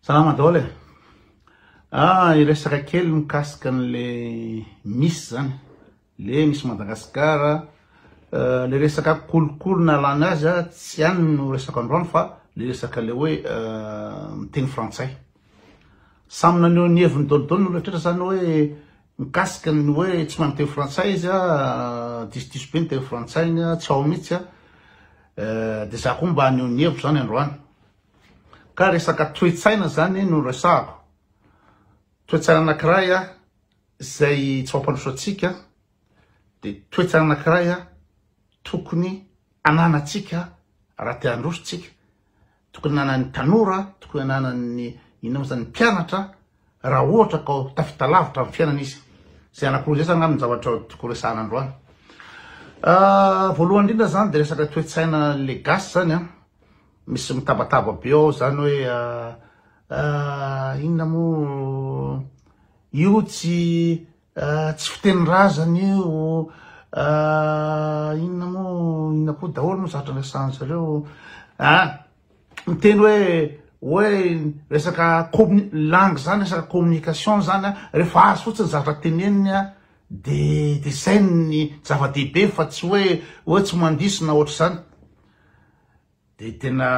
Salama daholo e. Iresaka kely mikasika an'le misy zany, le misy Madagasikara, le resaka kolokolo nalana azy tsy ihany no resaka androany fa le resaka le hoe miteny frantsay. Samy naneho ny heviny daholo rehetra zany hoe mikasika ny hoe tsy mahay miteny frantsay izy diso be miteny frantsay tsy ao mihitsy de za koa mba haneho ny hevitro zany androany. Ka resaka toe-tsaina zany no resahako. Toe-tsaina anankiray izay tsy mampandroso atsika, de toe-tsaina anankiray tokony ananantsika raha te handrosotsika, tokony ananan'ny tanora, tokony ananan'ny inona zany mpianatra raha ohatra ka tafita lavitra amin'ny fiainana izy. Zay anankiroa zay zany ny zavatra tokony resahana androany. Voalohany indrindra zany de resaka toe-tsaina le gasy zany misy mitabataba be ao zany hoe inona mo io tsy fitenin-drazana io, inona mo inona koa daholo mo zavatra resahana zareo miteny hoe resaka langue zany, resaka communication zany rehefa azo fotsiny zavatra teneniny de zay ny zava-dehibe fa tsy hoe tsy mandiso na ohatra zany. De tena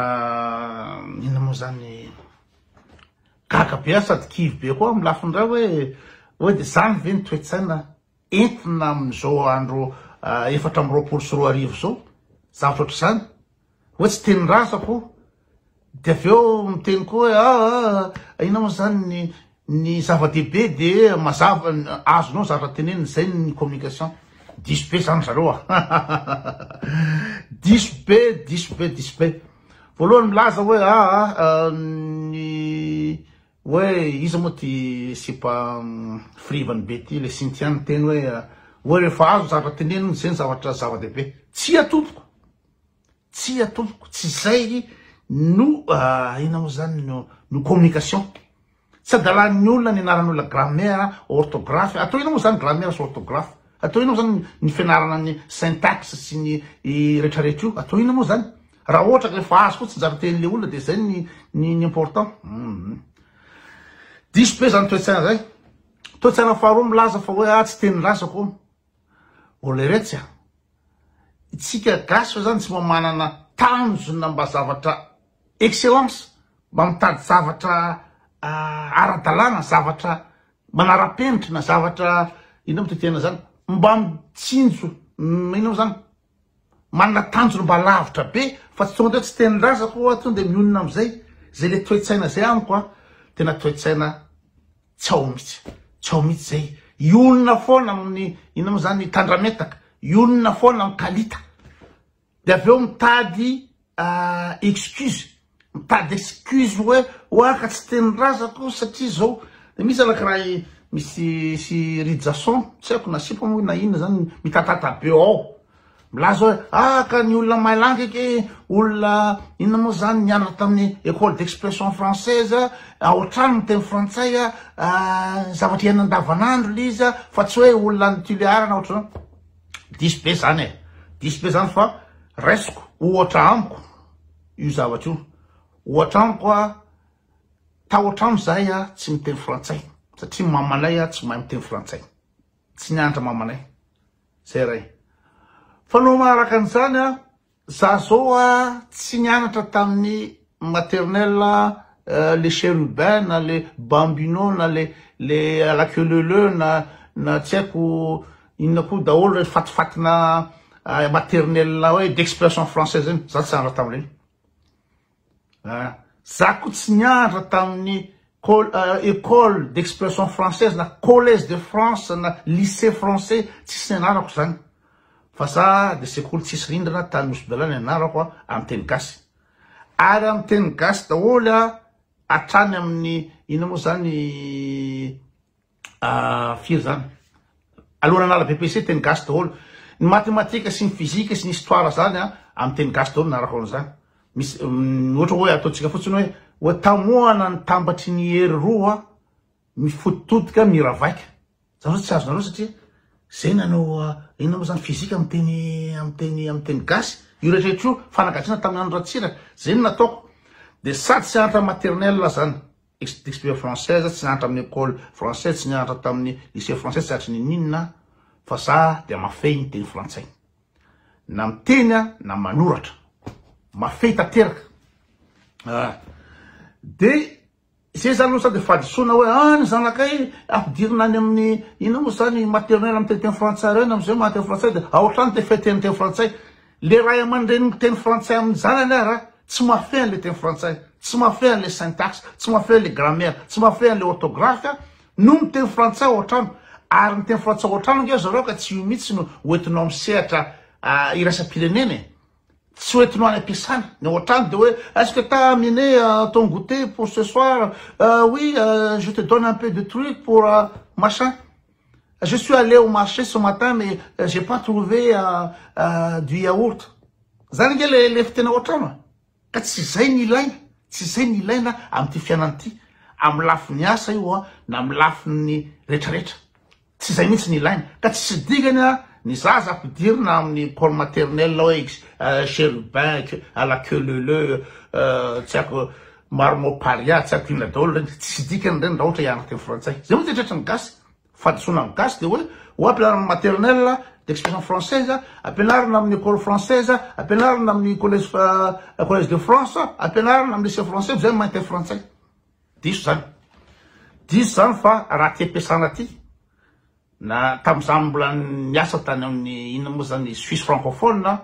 inona moa zany gaga be sady kivy be koa amin'ny lafindray hoe de zany ve ny toe-tsaina entina amin'izao andro 420 zao, zavatra ohatra zany hoe tsy tenin-drazako, de avy eo miteny koa hoe inona moa zany ny zava-dehibe de mazava azonao zavatra teneniny, zay ny communication. Diso be zany zareo diso be. Voalohany milaza hoe iza moa ty sipa frivany be ty le sintiany teny hoe rehefa azo zavatra teneniny zay ny zava-dehibe. Tsy atompoko, tsy zay no inona moa zany no communication. Tsy adalan'ny olona ny anaran'olona grammaire, orthographe. Atao ina moa zany grammaire sy orthographe? Atao ina moa zany ny fianarana ny syntaxe sy ny rehetrarehetra io? Atao ina moa zany? Raha ohatra ka rehefa azo fotsiny zavatra tenin'le olona de zay ny important. Diso be zany toe-tsaina zay. Toe-tsaina faharoa milaza fa hoe tsy tenin-drazako. Ole retsy itsika gasy zany tsy manana tanjona mba zavatra excellence, mba mitady zavatra ara-dalàna, zavatra manara-penitra na zavatra inona mo tetehana zany, mba mitsinjo inona zany manana tanjona mba lavitra be, fa tsy tonga de tsy tenin-drazako tonga de mionona am'zay. Zay le toe-tsaina zay amiko tena toe-tsaina tsy ao mihitsy zay. Ionona foana amin'ny inona mo zany tandrametaka, ionona foana amin'ny kalita, de avy eo mitady excuse hoe ka tsy tenin-drazako satria zao. De misy anankiray misy Ridjason, tsy haiko na sipa moa na inona zany mitatata be ao, milaza hoe ka ny olona mailangy ke olona inona moa zany nianatra tamin'ny école d'expression française aotrano miteny frantsay zavatra iainana andavanandro le izy fa tsy hoe olona ny tuléarana ohatrany. Diso be zany fa raisiko ohatra amiko io zavatra io. Ohatra amiko tahotra amo zahay tsy miteny frantsay satria mamanay tsy mahay miteny frantsay, tsy nianatra mamanay, zay ray. Fa no maharaka an'izany za zao tsy nianatra tamin'ny maternelle le chérubin na le bambino na le la queue leu na tsy haiko inona koa daholo fatifatina maternelle hoe d'expression française iny, za tsy nianatra tamin'ireny. Za koa tsy nianatra tamin'ny école d'expression française na collège de France na lycée français, tsisy nianarako zany. Fa za de sekoly tsisy rindrana tany Mosodalana nianarako amin'ny teny gasy. Ary amin'ny teny gasy daholo hatrany amin'ny inona moa zany firy zany alohan'ny anala BPC teny gasy daholo. Ny matematika sy ny fizika sy ny histoire zany amin'ny teny gasy daholo nianarako an'izany. Misy ohatra hoe ataontsika fotsiny hoe tamoana ny tambatry ny hery roa mifototodika miravaika. Zany tsy azonareo satria zay nanao inona moa zany fizika amin'ny teny gasy. Io rehetrarehetra io fanagatsiana tamin'ny andro ratsiraka, zay no nataoko. De sady tsy anatra maternelle zany, d'expérience française tsy nianatra amin'ny école française tsy nianatra tamin'ny lycée français tsy atry ny ninona fa za de mafay ny teny frantsay na miteny na manoratra mafay tanteraka de zay zany aloha sady fadisoana hoe ny zanakay ampidirina any amin'ny ino moa zany maternelle amin'ny teny frantsay reny am'izay mahateny frantsay de aotrany te feteny teny frantsay le raha aman-dreny teny frantsay amin'ny zanany ara tsy mafay an'le teny frantsay tsy mafay an'le syntaxe tsy mafay an'le grammaire tsy mafay an'le orthographe no miteny frantsay ohatrano ary miteny frantsay ohatrano nge zareo ka tsy io mihitsy no hoentinao misehatra irasam-pirenena tsy hoentinao any ampiasana ny ohatrano de hoe est-ce que t'as amené ton goûter pour ce soir oui je te donne un peu de truc pour machin je suis allé au marché ce matin mais j'ai pas trouvé du yaourt zany nge le fitena ohatrano ka tsy zay ny ilaina tsy zay ny ilaina am'ty fiainana ty amy lafiny asa io na amy lafiny rehetrarehetra tsy zay mihitsy ny ilaina ka tsy dikany ny zaza ampidirina amin'ny école maternelle hoe cherubin à la queue leu tsy haiko marmoparia tsy haiko inona daholo reny tsy dikany reny raha ohatra hianatra teny frantsay zay moa tetratra ny gasy fadisoana amin'ny gasy de hoe ampianarina maternelle d'expression française ampianarina amin'ny école française ampianarina amin'ny collège de France ampianarina amin'ny lycée français zay mahiteny frantsay diso zany fa raha ty ampiasana ty na tam'izany mbola niasa tany amin'ny ina moa zany Suisse francophone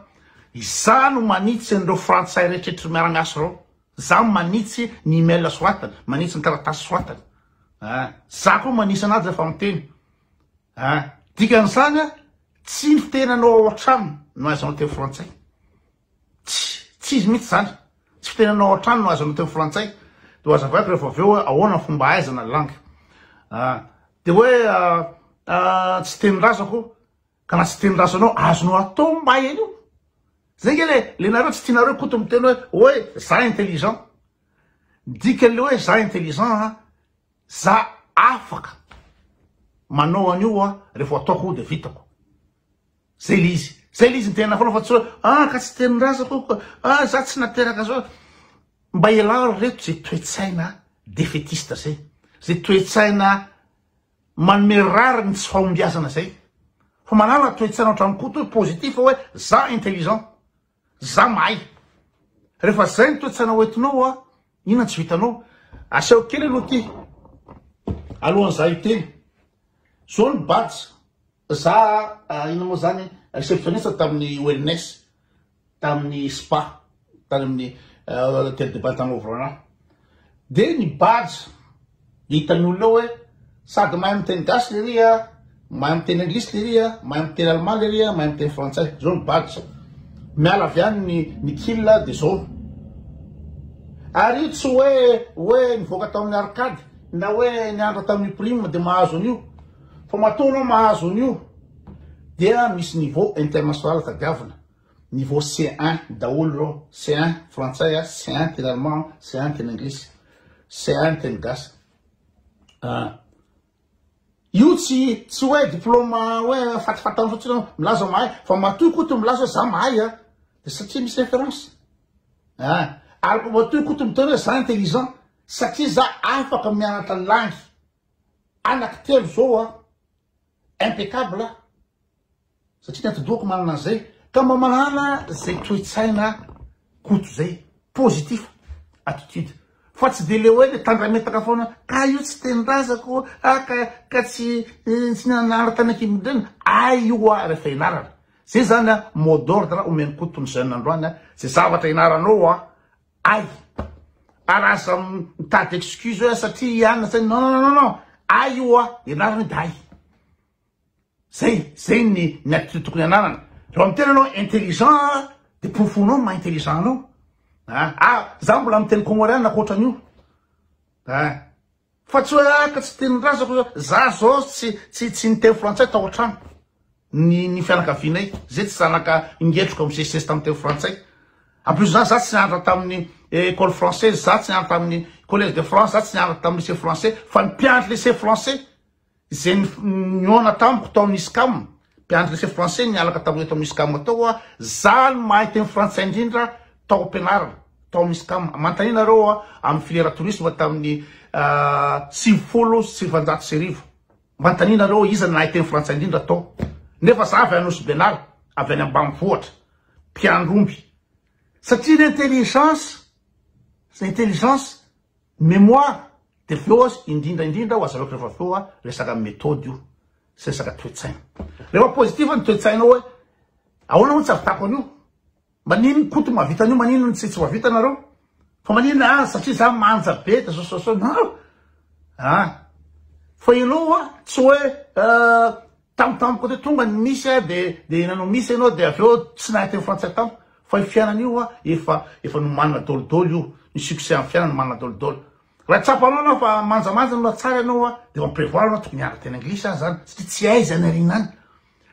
za no manitsy an'ireo frantsay rehetrarehetra miara-miasa reo za manitsy ny email soatany manitsy ny taratasy soatany za koa manitsy anazy rehefa miteny dikan'izany tsy ny fitenanao ao an-trano no azonao teny frantsay tsy izy mihitsy zany tsy fitenanao ao an-trano no azonao teny frantsay de ho azavaiko rehefa avy eo ahoana ny fomba aizana langue de hoe tsy teny-drazako ka na tsy teny-drazanao azonao atao mba eny io zay nge le nareo tsy tianareo koto miteny hoe za intelligent dikan'le hoe za intelligent za afaka manao an'io rehefa ataoko de vitako zay le izy ny tena foana fa tsy hoe ka tsy teny-drazako za tsy nateraka zao mba ialao reto zay toetsaina défaitiste zay toetsaina manome rariny tsy fahombiazana zay fa manana toetsaina ohatrany koto hoe positif hoe za intelligent za mahay rehefa zay ny toetsaina hoentinao inona tsy vitanao aseo kely aloha ty alohan'za iteny zao ny badge za ina moa zany réceptionniste tamin'ny wellness tamin'ny spa tany amin'ny hôtel de Batanova de ny badge hitany olona hoe sady mahay miteny gasy le ria mahay miteny anglisy le ria mahay miteny allemand le ria mahay miteny frantsay zao ny badge miala avy any ny killa de zao ary io tsy hoe nivoaka tao amin'ny arcade na hoe niandra tamin'ny prime de mahazo an'io fa matoanao mahazo an'io dia misy niveau international tadiavina niveau C1 daholo reo C1 frantsay C1 teny allemand C1 teny anglisy C1 teny gasy io tsy hoe diplôme hoe fatifatana fotsiny milaza mahay fa matoy koto milaza hoe za mahay de satria misy référence ary matoy koto miteny hoe za intelligent satria za afaka mianatra langue anaky telo zao impeccable satria nyatodoko manana zay ka mba manana zay toetsaina koto zay positif attitude fa tsy de le hoe le tandrametaka foana ka io tsy teny-drazako ka tsy nanara tany akimindreny io rehefa inarana zay zany mot d'ordre omeny kotony zay nandroany zay zavatra inaranao ary aza mitady excuse hoe satria ianina zay non io inarana de zay ny attitude tokony anarana raha miteny anao intelligent de pofonao ma intelligent anao za mbola miteny congolais nakoatran'io fa tsy hoe ka tsy teny-drazako za zao tsy niteny frantsay tao an-trano ny fianakavinay zay tsy zanaka ingetroka misesisesy tamin'ny teny frantsay en plus zany za tsy nianatra tamin'ny école française za tsy nianatra tamin'ny collège de France za tsy nianatra tamin'ny lycée français fa ny mpianatra lycée français zay niona tamiko tao amin'ny ISCAM mpianatra lycée français nialaka tamin'ny tao amin'ny ISCAM tao za ny mahay teny frantsay indrindra tao ampianarana tao amin'ny ISCAM mantanina reo amin'ny filière tourisme tamin'ny sivanjato sy arivo mantaninareo iza nahay teny frantsay indrindra atao nefa za avy anosy benary avy any ambanivohatra mpiandromby satria l'intelligence mémoire de feo indrindra ho azaveko rehefa feo resaka méthode io sy resaka toetsaina rehefa pozitiva ny toetsainao hoe ahoana ho tsy avitako an'io manino koto mahavita an'io manino ny tsy mahavita nareo fa manino satria za manja be de so nao fa ianao tsy hoe tamtamiko te tonga ny misy de nanao misy ianao de aveo tsy nahay teny frantsay tamo fa i fiainan'io efa no manana dolodolo io ny succès amin'ny fiainana manana dolodolo raha tsapanao anao fa manjamanja no tsara ianao de mamprevoir anao tokony hianatra teny anglisy zany satria tsy hay zany arina any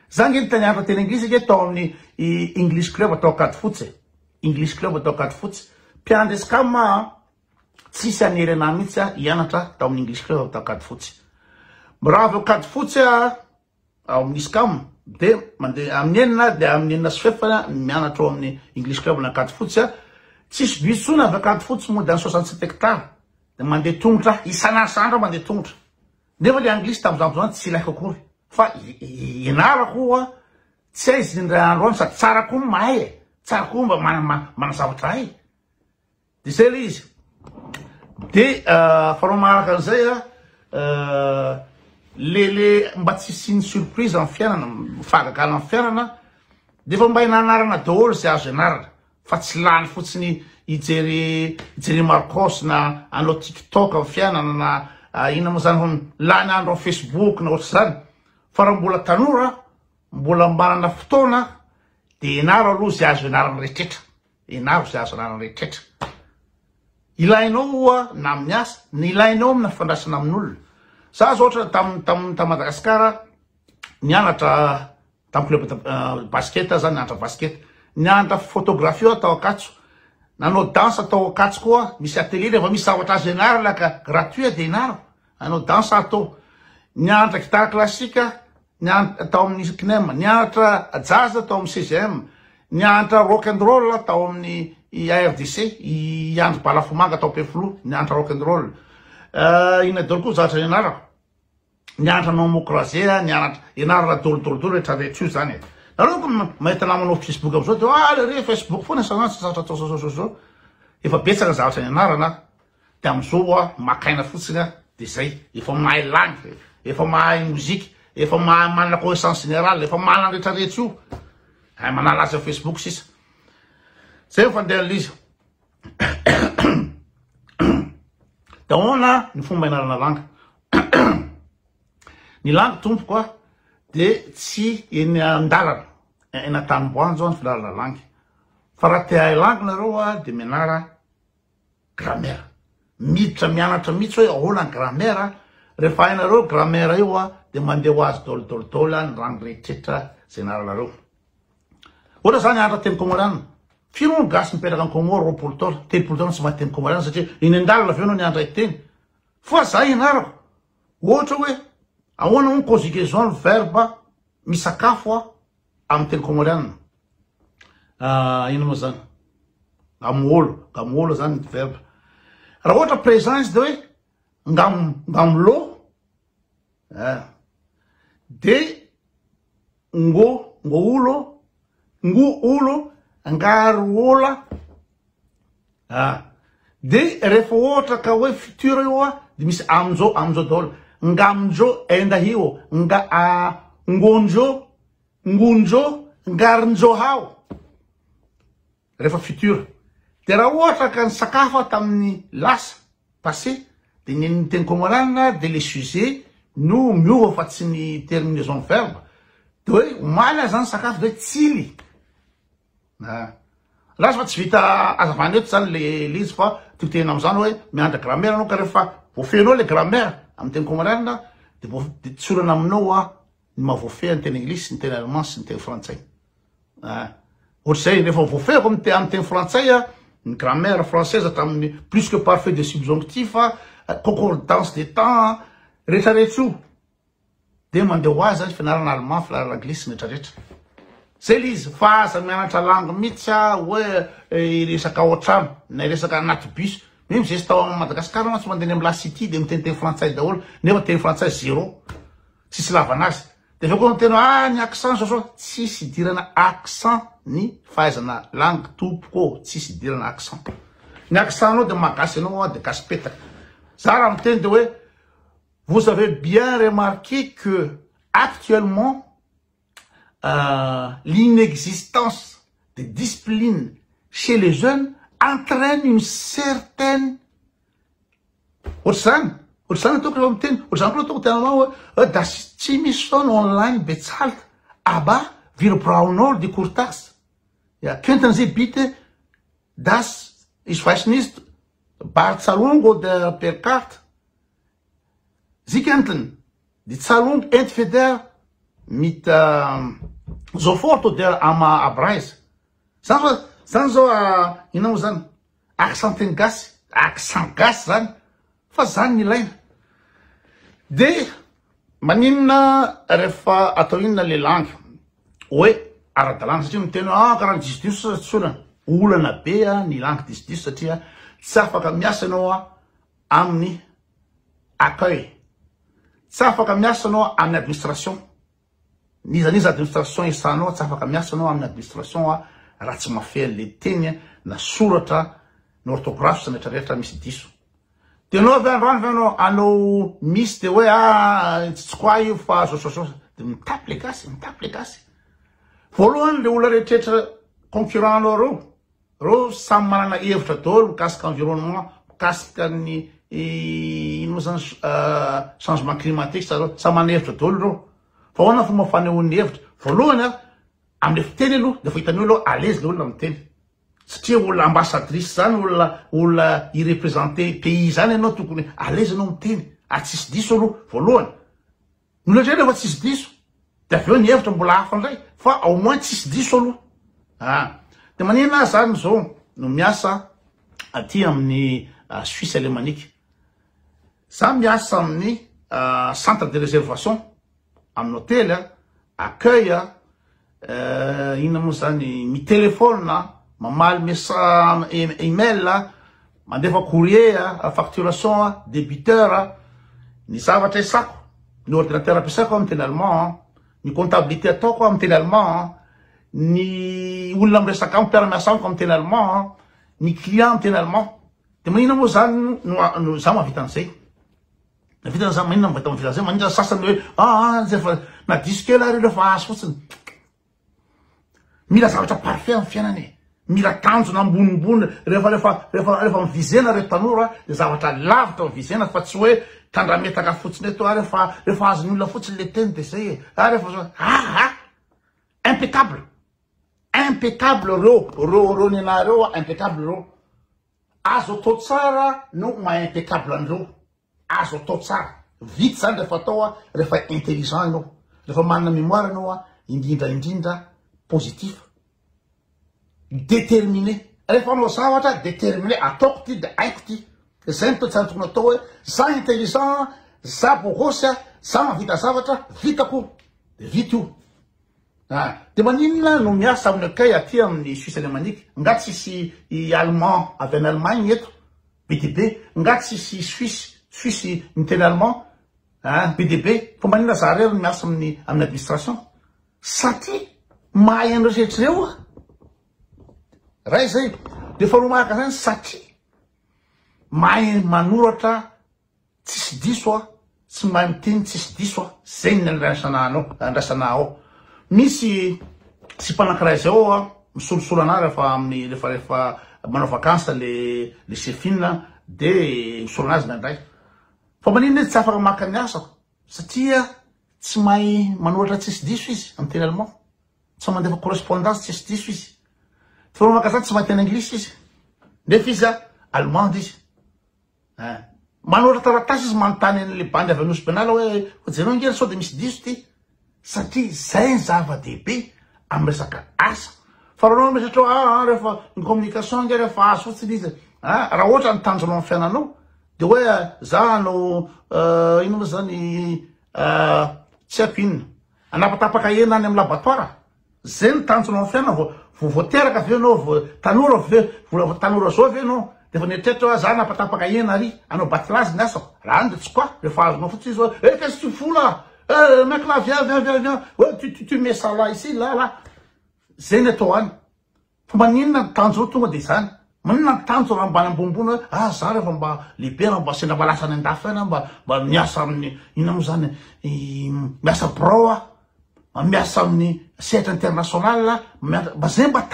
za nge tany hianatra teny anglisy ke tao amin'ny English club atao kady fotsy mpiandresykama tsisy anery anahy mihitsy hianatra tao amin'ny English club atao kady fotsy raha aveo kady fotsy ao amin'isy kam de mandeha amin'ny enina de amin'ny enina sy fefana mianatra ao amin'ny English club na kady fotsy tsisy bus tsony avy kady fotsy monda ny 67 hectares de mandeha tongotra isan'andro mandeha tongotra nefa le anglisy tam'izany zany tsy ilaiko akory fa ianarako tsy hay izy indray andro any sady tsara koa mahay tsara koa mba mana zavatra hay de zay le izy de fanao maharaka an'izay le mba tsy siny surprise amin'ny fiainana fahagagala amin'ny fiainana de fa mba hinanarana daholo zay azo ianarana fa tsy lany fotsiny ijery Marcos na anao TikTok amin'ny fiainana na ina moa zany lany andro amin'ny Facebook na ohatry zany fa raha mbola tanora mbola manana fotoana de ianaro aloha zay azo ianarana rehetrretra ilainao na amin'ny asa ny ilainao amina fandraisana amin'olona za zao ohatra ta Madagasikara nianatra tam club basket zany nianatra basket nianatra photographie atao akatso nanao danse atao akatso koa misy atelier rehefa misy zavatra azo ianara laka gratuit de ianaro anao danse atao nianatra gitara classique atao amin'ny CNEM nianatra jazz atao amin'ny CGM nianatra rock and roll atao amin'ny ARDC iandro balafomanga atao peflo nianatra rock and roll ina dolo koa zavatra ianarako nianatra nomo croisé nianatra dolodolodolo rehetrarehetra io zany nareo mahita namanao Facebook am'izao de le Facebook foana sanany tsy zavatra atao efa betsaka zavatra nianarana de am'izao makaina fotsiny de zay efa mahay langue efa mahay mozika efa manana connaissance générale efa manana rehetrarehetra io manala azy Facebook sisa zay efa andeha an'izy da ona ny fomba ianarana langa ny langa tompoko de tsy eny andalana eny an-tanimboanjo ny filalana langy fa raha te hahay langy nareo de mianara grammaire miditra mianatra mihitsy hoe ahoana ny grammaire rehefa hainareo grammaire io de mandeha ho azy dolodolodolo ny rano rehetrrehetra zay ianaranareo ohatra zany andra teny komoriana firy gasy mipetraka ny komoro roapolo taona telopolo taona tsy mahay teny komoriana satria iny andalana aveo anao ny andra iteny fa za ianarako ohatra hoe ahoana ny conjugaison verbe misakafo amin'ny teny komoriana ino moa zany gamoolo zany verbe raha ohatra présence de hoe ngamlo de nguulo ngaruola de rehefa ohatra ka hoe futur io de misy amjo daholo ngamjo endahio ngonjo ngarinjo hao rehefa futur de raha ohatra ka ny sakafo tamin'ny lasa passé de ny teny komoriana de le sujet no miova fa tsy ny terminaison verbe de hoe omaly zany sakafo de hoe tsily lasa fa tsy vita azavany eto zany le izy fa totena am'izany hoe miandra grammaire anao ka rehefa voafenao le grammaire amin'ny teny komoriana de tsorana aminao ny mahavoafehy ny teny anglisy ny teny allemand sy ny teny frantsay ohatr'izay rehefa voafehako amin'ny teny frantsay ny grammaire française hatramin'ny plus que parfait de subjonctif concordance des temps rehetrarehetra io de mandeha ho azy fianarana allemand fianarana anglisy rehetrarehetra zay le izy fa aza mianatra langue mihitsy hoe resaka ao an-trano na resaka anaty bus Même zay tao a Madagascar tsy mandeha amin'ny lasity de miteny frantsay daholo nefa teny frantsay zéro tsisy lavanazy de aveo koa miteny ny accent zao tsisy idirana accent ny fahaizana langue tompoko tsisy idirana accent ny accent anao de magasy anao de gasipetaka za raha miteny de hoe vous avez bien remarqué que actuellement l'inexistence de discipline chez les jeunes entraîne une certaine ohatr'izany ataoko rehefa miteny ohatr'izany ataoko tenanao hoe tsy misy fotoana online betsalta aba wir brauchen die Kurtas ja könnten Sie bitte das ich weiß nicht Barcelona oder per Karte Sie könnten die Zahlung entweder mit sofort oder am Abreise zany zao inao zany accent teny gasy accent gasy zany fa zany ny ilaina de maninona rehefa atao inona le langue hoe ara-dalàna satria miteny karaha ny diso tsy olana olana be ny langue diso satria tsy afaka miasa anao amin'ny accueil tsy afaka miasa anao amin'ny administration nizaniza administration isanao tsy afaka miasa anao amin'ny administration raha tsy mafeha le teny na soratra ny orthographe sy rehetrarehetra misy diso de anao avy androany anao misy de hoe tsy koa io fa zao de mitapy le gasy voalohany le olona rehetrarehetra concurrent anao reo samy manana hevitra daholo mikasika environnement mikasika ny ino zany changement climatique samy manana hevitra daholo reo fa hoana fomba fanehoan'ny hevitra voalohany amle fiteny aloha de fa hitanao aloha alaise le olona miteny satria olona ambassadrice zany olona irepresente pays zany anao tokony alaise anao miteny tsisy diso aloha voalohany nolotrena fa tsisy diso de aveo ny hevitra mbola hafa ndray fa au moins tsisy diso aloha de manina zany zao no miasa aty amin'ny Suisse alémanique za miasa amin'ny centre de réservation amin'ny hôtel accueil inona moa zany mitelefona mamaly message email mandefa courrier facturation débiteur ny zavatra isako ny ordinateur ampiasaiko amin'ny teny allemand ny comptabilité ataoko amin'ny teny allemand ny olona miresaka amin'ny mpiara-miasa amiko amin'ny teny allemand ny client amin'ny teny allemand de manina moa zany no za mahavita an'izay navita za manina mivita mavita zay manina sasany hoe zay fa na diso kely ary rehefa azo fotsiny mila zavatra parfait amin'ny fiainany mila tanjona ambonimbony rehefa mivizena reto tanora de zavatra lavitra mivizena fa tsy hoe tandrametaka fotsiny eto rehefa azony olona fotsiny le teny de zay rehefa impeccable reo ny anareo impeccable reo azo atao tsara no ma-impeccable an'ireo azo atao tsara vity zany rehefa atao rehefa intelligent anao rehefa manana mémoire anao indrindra positif déterminé rehefa anao zavatra déterminé ataoko ty de haiko ty zay ny toetsany tokony atao hoe za intelligent za bogosy za mavita zavatra vitako de vita io de maninona no miasa amin'ny akay aty amin'ny Suisse alémanique nga tsisy allemand avy any Allemagne eto BDB nga tsisy Suisse miteny allemand BDB fa maninona zareo no miasa amin'ny administration satria mahay any rehetrareo ray zay de faharoa mahaka zany satria mahay manoratra tsisy diso tsy mahay miteny tsisy diso zay ny andrasana ao misy sy mpanakiray zao misolosolo ana rehefa manao vacances le chefine de misolo anazy nandray fa manina tsy afaka maka ny asako satria tsy mahay manoratra tsisy diso izy amin'ny teny allemand tsy mandefa correspondance tsisy diso izy fa maka zany tsy mahay teny anglisy izy nefa izy allemande izy manoratra taratasy izy manontany an'le bandy avy anosy penala hoe jenao ngely sao de misy diso ty satria zay ny zava-dehibe amin'ny resaka asa fa raha anao miresatra rehefa ny communication nge rehefa azo fotsiny izy raha ohatra ny tanjonao amin'ny fiainanao de hoe za anao ino moa zany tsy haiko inona anapatapaka hena any amin'ny laboratoire zay ny tanjonao amin'ny fiainana voateraka aveo anao tanora zao aveo anao de fa netretra za napatapaka ena ary anao batilazy ny asako raha any de tsy koa rehefa azonao fotsiny izy qu'est-ce que tu fous là mec là viens ouais tu mets ça là ici là zay ny atao any fa maninona ny tanjo tonga de zany maninona ny tanjo raha mbany ambonimbony hoe za rehefa mba lehibe raha mba sendra mba lasa any andafy any mba miasa amin'ny ina moa zany miasa broa miasa amin'ny sehatra international mba zay mba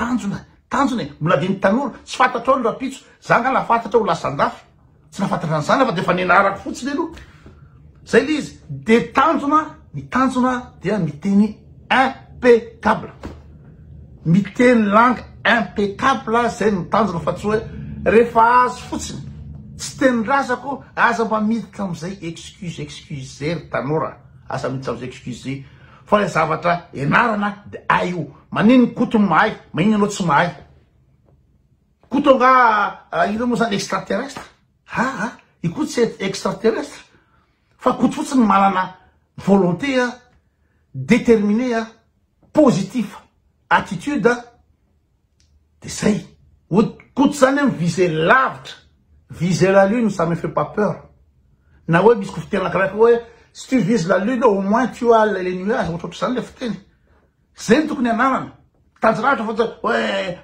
tanjony mbola de mitanora tsy fantatra ao ny rapitso za nga la fantatra ho lasa andafy tsy nafantatra an'izany fa de fa nenarako fotsiny aloha zay le izy de tanjona dia miteny impeccable miteny langue impeccable zay ny tanjona fa tsy hoe rehefa azo fotsiny tsy teny razako aza mba miditra am'izay excuse ry tanora aza miditra am'izay excuse fa le zavatra enarana de io maniny koto mahay magnino anao tsy mahay koto nga ino moa zany extraterrestre ikoto tsy extraterrestre fa koto fotsiny manana volonté déterminé positif attitude de zay koto zany miviser lavitra viser la lune ça me fait pas peur na hoe misy ko fitena anakiraiky hoe si tu vises la lune au moins tu as les nuages ohatrohatry zany le fiteny zay ny tokony ananana tanjorahatra fotsiny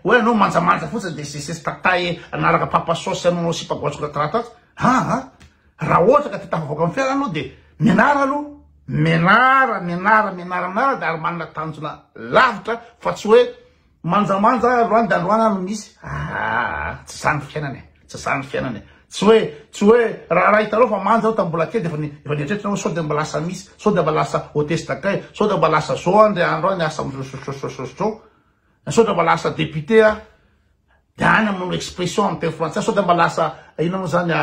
hoe anao manjamanja fotsiny de sesy tatay anaraka papasosy anao sipagoatsoko rataratasy raha ohatra ka te tafavoaka amin'ny fiaina anao de mianara aloha mianara de ary manana tanjona lavitra fa tsy hoe manjamanja androany de androany ano misy tsy zany fiainany tsy hoe raha hitanao fa manja ao tambola kely de efa nietretrinao sao de mba lasa misy sao de mba lasa hôtesse d'accueil sao de mba lasa zao andre andro any asa am'zao sao de mba lasa député de any am'no expression amin'ny teny frantsay sao de mba lasa ina moa zany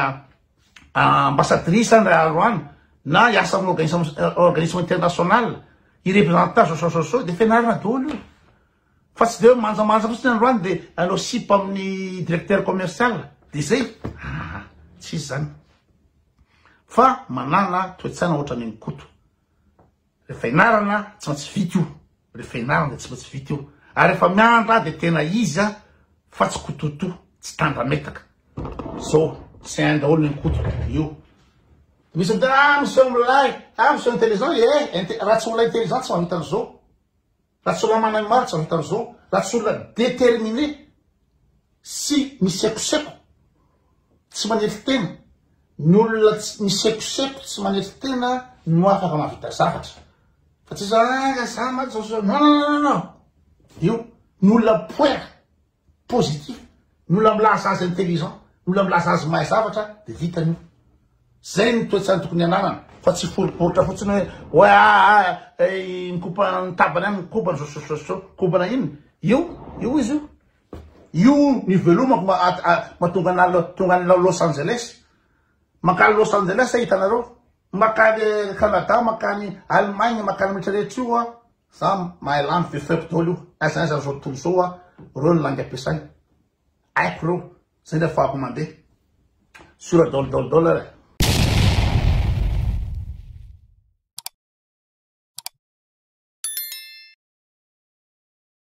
ambassadrice andre andro any na iasa amin'ny organisme international irepresentant so de fianarana daholo io fa tsy de hoe manjamanja fotsiny andro any de anao sipa amin'ny directeur commercial de zay tsisy zany fa manana toetsaina ohatra ny koto rehefa inarana tsy maintsy vity io rehefa inarana de tsy maintsy vity io ary rehefa miandra de tena izy fa tsy kototo tsy tandrametaka zao tsy hain daholo ny koto io misy mitena monsieur milay monsieur intelligent raha tsy olona intelligent tsy mahita an'izao raha tsy olona manany maro tsy mahita an'izao raha tsy olona déterminé sy misekoseko tsy manetry tena ny olona misekoseko tsy manetry tena no afaka mahavita zavatra fa tsy za maty non io ny olona poera positif ny olona milaza azy intelligent ny olona milaza azy mahay zavatra de vitany io zay ny toetsany tokony ananana fa tsy foriporitra fotsiny hoe nikopana ny tabany any nikopana kopana iny io izy io ny velomako mahatonga ana Los Angeles makany Los Angeles hitanareo makany Canada makany Allemagne makany rehetrarehetra io za mahay lamy fefeko daholo io aiza zao tontolo zao reo ny langy ampiasainy haiko reo zay le ahafahako mandeha sura dolo